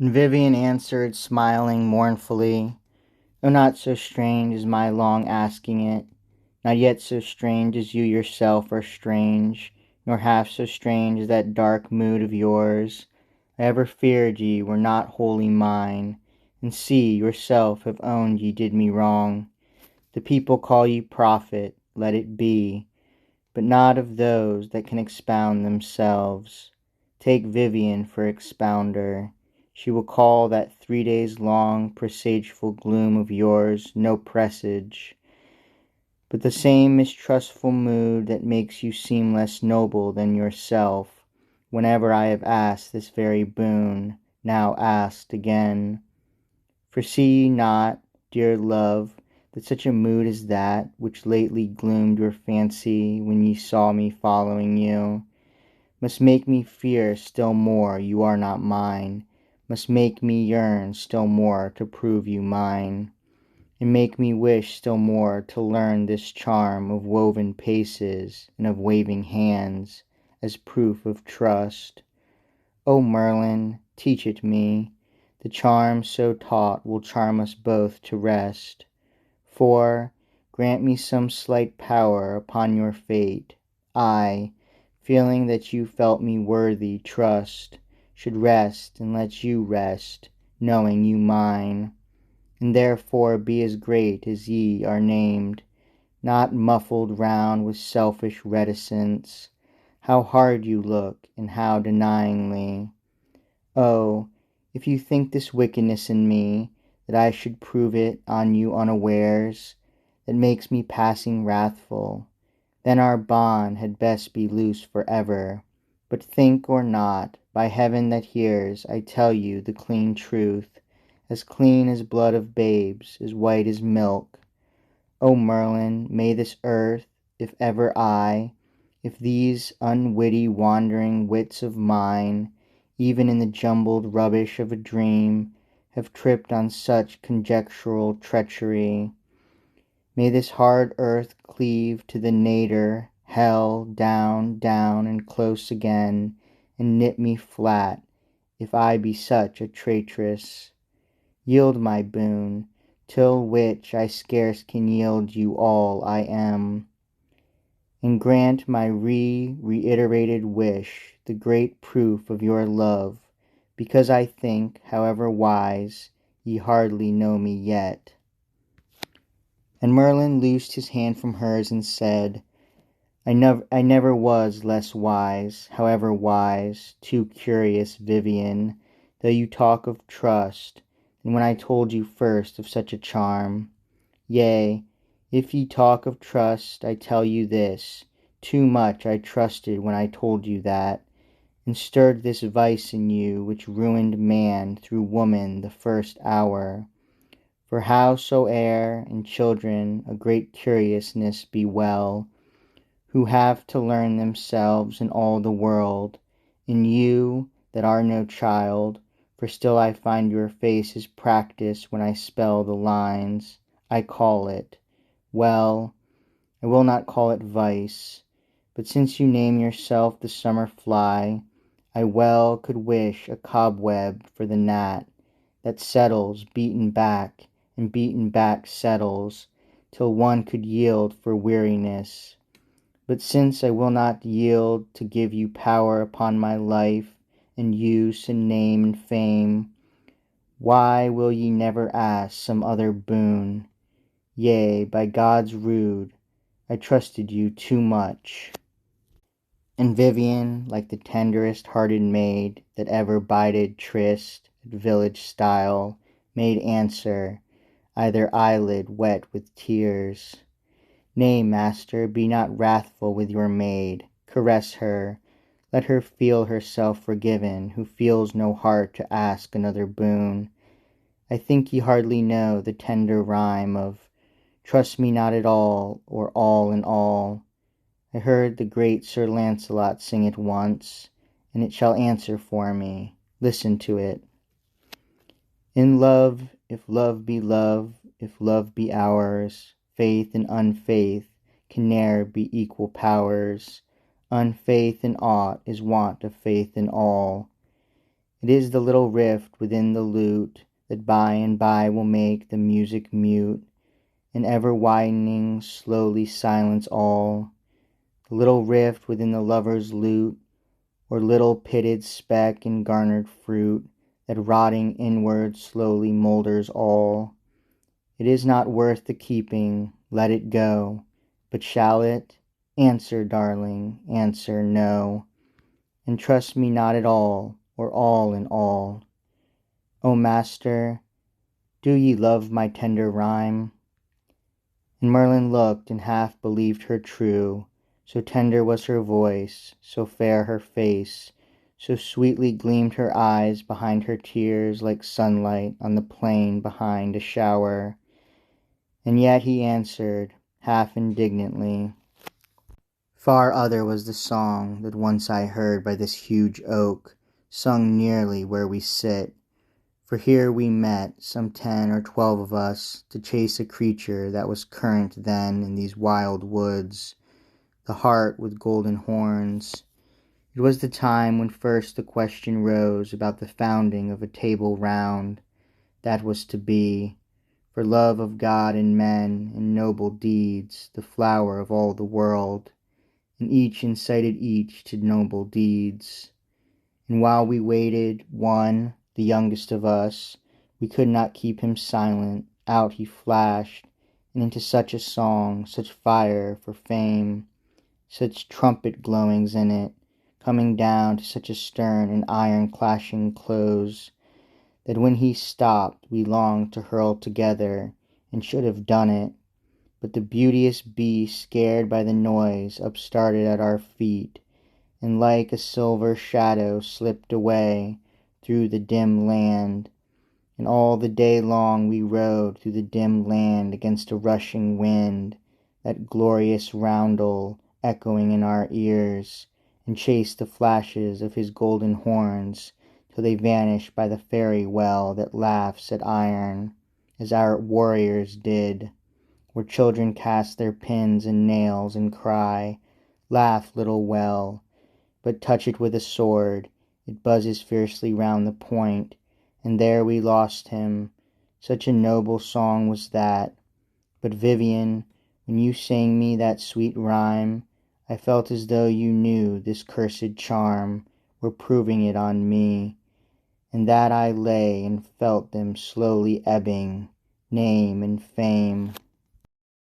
And Vivien answered, smiling mournfully, "O not so strange as my long asking it, not yet so strange as you yourself are strange, nor half so strange as that dark mood of yours. I ever feared ye were not wholly mine, and see, yourself have owned ye did me wrong. The people call ye prophet, let it be, but not of those that can expound themselves. Take Vivien for expounder. She will call that 3 days long presageful gloom of yours no presage, but the same mistrustful mood that makes you seem less noble than yourself, whenever I have asked this very boon, now asked again. For see ye not, dear love, that such a mood as that which lately gloomed your fancy when ye saw me following you, must make me fear still more you are not mine, must make me yearn still more to prove you mine, and make me wish still more to learn this charm of woven paces and of waving hands, as proof of trust. O Merlin, teach it me. The charm so taught will charm us both to rest. For, grant me some slight power upon your fate, I, feeling that you felt me worthy trust, should rest and let you rest, knowing you mine, and therefore be as great as ye are named, not muffled round with selfish reticence. How hard you look, and how denyingly! Oh, if you think this wickedness in me, that I should prove it on you unawares, that makes me passing wrathful, then our bond had best be loose for ever. But think or not, by heaven that hears, I tell you the clean truth, as clean as blood of babes, as white as milk. O Merlin, may this earth, if ever if these unwitty wandering wits of mine, even in the jumbled rubbish of a dream, have tripped on such conjectural treachery, may this hard earth cleave to the nadir, hell, down, down, and close again, and nip me flat, if I be such a traitress. Yield my boon, till which I scarce can yield you all I am, and grant my reiterated wish, the great proof of your love, because I think, however wise, ye hardly know me yet." And Merlin loosed his hand from hers and said, I never was less wise, however wise, too curious, Vivien, though you talk of trust, than when I told you first of such a charm. Yea, if ye talk of trust, I tell you this, too much I trusted when I told you that, and stirred this vice in you which ruined man through woman the first hour. For howsoe'er in children a great curiousness be well, who have to learn themselves and all the world, in you that are no child, for still I find your face is practice when I spell the lines, I call it, well, I will not call it vice, but since you name yourself the summer fly, I well could wish a cobweb for the gnat, that settles beaten back, and beaten back settles, till one could yield for weariness. But since I will not yield to give you power upon my life, and use, and name, and fame, why will ye never ask some other boon? Yea, by God's rood, I trusted you too much. And Vivien, like the tenderest hearted maid that ever bided tryst at village stile, made answer, either eyelid wet with tears, Nay, master, be not wrathful with your maid, caress her, let her feel herself forgiven, who feels no heart to ask another boon. I think ye hardly know the tender rhyme of trust me not at all, or all in all. I heard the great Sir Lancelot sing it once, and it shall answer for me. Listen to it. In love, if love be love, if love be ours, faith and unfaith can ne'er be equal powers. Unfaith in aught is want of faith in all. It is the little rift within the lute that by and by will make the music mute, and ever widening slowly silence all. The little rift within the lover's lute, or little pitted speck in garnered fruit, that rotting inward slowly moulders all. It is not worth the keeping, let it go. But shall it? Answer, darling, answer, no. And trust me not at all, or all in all. O master, do ye love my tender rhyme? And Merlin looked and half believed her true, so tender was her voice, so fair her face, so sweetly gleamed her eyes behind her tears like sunlight on the plain behind a shower. And yet he answered, half indignantly, far other was the song that once I heard by this huge oak, sung nearly where we sit. For here we met, some 10 or 12 of us, to chase a creature that was current then in these wild woods, the hart with golden horns. It was the time when first the question rose about the founding of a table round, that was to be, for love of God and men and noble deeds, the flower of all the world, and each incited each to noble deeds. And while we waited, one, the youngest of us, we could not keep him silent, out he flashed, and into such a song, such fire for fame, such trumpet glowings in it, coming down to such a stern and iron clashing close, that when he stopped we longed to hurl together, and should have done it, but the beauteous beast, scared by the noise, upstarted at our feet, and like a silver shadow slipped away through the dim land. And all the day long we rode through the dim land against a rushing wind, that glorious roundel echoing in our ears, and chased the flashes of his golden horns till they vanished by the fairy well that laughs at iron, as our warriors did, where children cast their pins and nails and cry, laugh, little well, but touch it with a sword, it buzzes fiercely round the point, and there we lost him. Such a noble song was that. But Vivien, when you sang me that sweet rhyme, I felt as though you knew this cursed charm, were proving it on me, and that I lay and felt them slowly ebbing, name and fame.